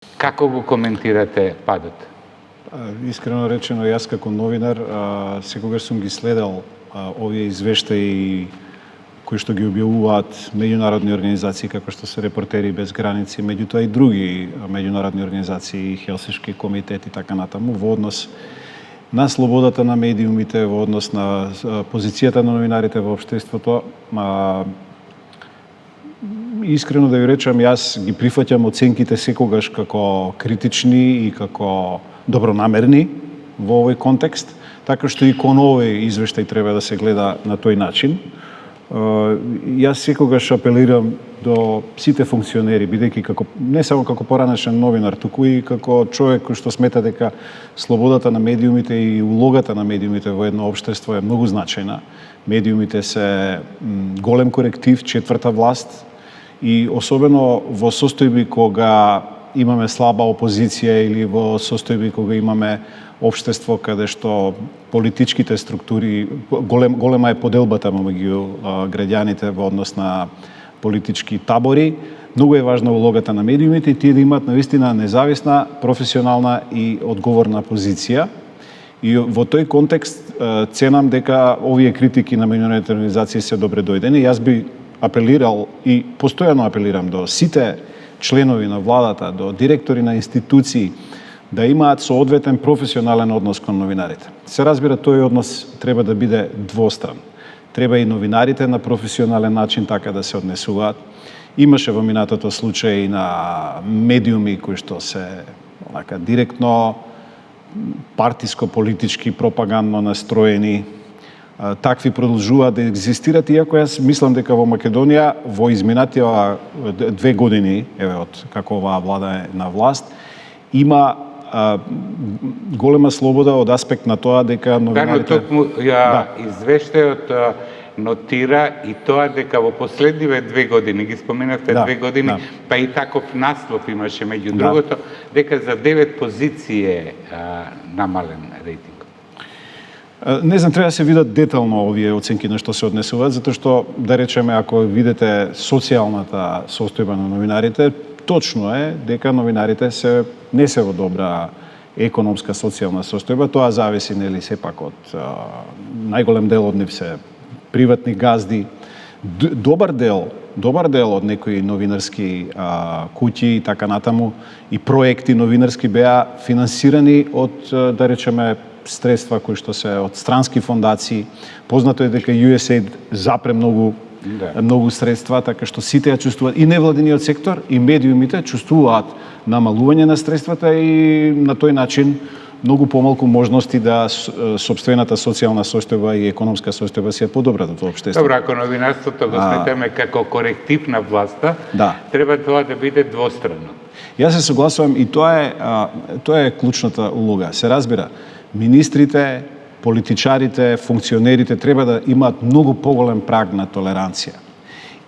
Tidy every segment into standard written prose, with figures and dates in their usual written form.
Како го коментирате падот? Искрено речено, јас како новинар секогаш сум ги следел овие извештаи кои што ги објавуваат меѓународни организации како што се Репортери без граници, меѓутоа и други меѓународни организации, Хелсиншки комитет и така натаму, во однос на слободата на медиумите, во однос на позицијата на новинарите во општеството. Искрено да ви речам, јас ги прифаќам оценките секогаш како критични и како добронамерни во овој контекст, така што и кон овој извештај треба да се гледа на тој начин. Јас секогаш апелирам до сите функционери, бидејќи како не само како поранешен новинар, туку и како човек кој што смета дека слободата на медиумите и улогата на медиумите во едно општество е многу значајна. Медиумите се голем коректив, четврта власт, и особено во состојби кога имаме слаба опозиција или во состојби кога имаме општество каде што политичките структури, голема е поделбата меѓу граѓаните во однос на политички табори, многу е важна улогата на медиумите и тие да имаат навистина независна, професионална и одговорна позиција. И во тој контекст ценам дека овие критики на меѓународните организации се добре дојдени. Јас би апелирал и постојано апелирам до сите членови на владата, до директори на институции, да имаат соодветен професионален однос кон новинарите. Се разбира, тој однос треба да биде двостран. Треба и новинарите на професионален начин така да се однесуваат. Имаше во минатото случаи на медиуми кои што се директно партиско-политички, пропагандно настроени. Такви продолжуваат да екзистират, иако јас мислам дека во Македонија во изминатива 2 години, од како оваа влада е на власт, има голема слобода од аспект на тоа дека новинарите... Токму извештајот нотира и тоа дека во последниве 2 години, ги споменавте 2 години, па и таков наслов имаше меѓу другото, дека за 9 позиции е намален рейтинг. Не знам, треба да се видат детално овие оценки на што се однесуваат, затоа што, да речеме, ако видите социјалната состојба на новинарите, точно е дека новинарите не се во добра економска социјална состојба. Тоа зависи, нели, сепак од најголем дел од нив се приватни газди. Добар дел од некои новинарски куќи и така натаму и проекти новинарски беа финансирани од, да речеме, средства кои што се од странски фондации. Познато е дека USAID запре многу средства, така што сите ја чувствуваат, и невладиниот сектор, и медиумите чувствуваат намалување на средствата и на тој начин многу помалку можности да сопствената социјална состојба и економска состојба се подобрат во општеството. Добро, ако новинарството го сметаме како коректив на власта, треба тоа да биде двострано. Јас се согласувам и тоа е клучната улога. Се разбира, министрите, политичарите, функционерите треба да имаат многу поголем праг на толеранција.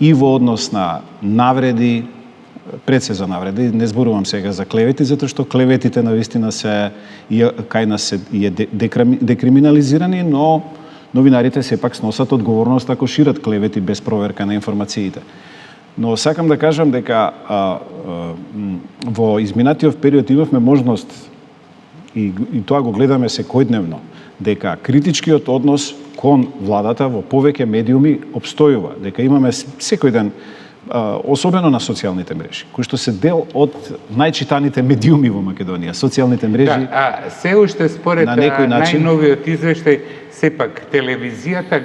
И во однос на навреди, пред се за навреди, не зборувам сега за клевети, затоа што клеветите навистина кај нас се декриминализирани, но новинарите сепак сносат одговорност ако шират клевети без проверка на информациите. Но сакам да кажам дека во изминатиот период имавме можност и тоа го гледаме секојдневно, дека критичкиот однос кон владата во повеќе медиуми обстојува, дека имаме секој ден, особено на социјалните мрежи, кои што се дел од најчитаните медиуми во Македонија. Социјалните мрежи се уште според најновиот извештај, сепак телевизијата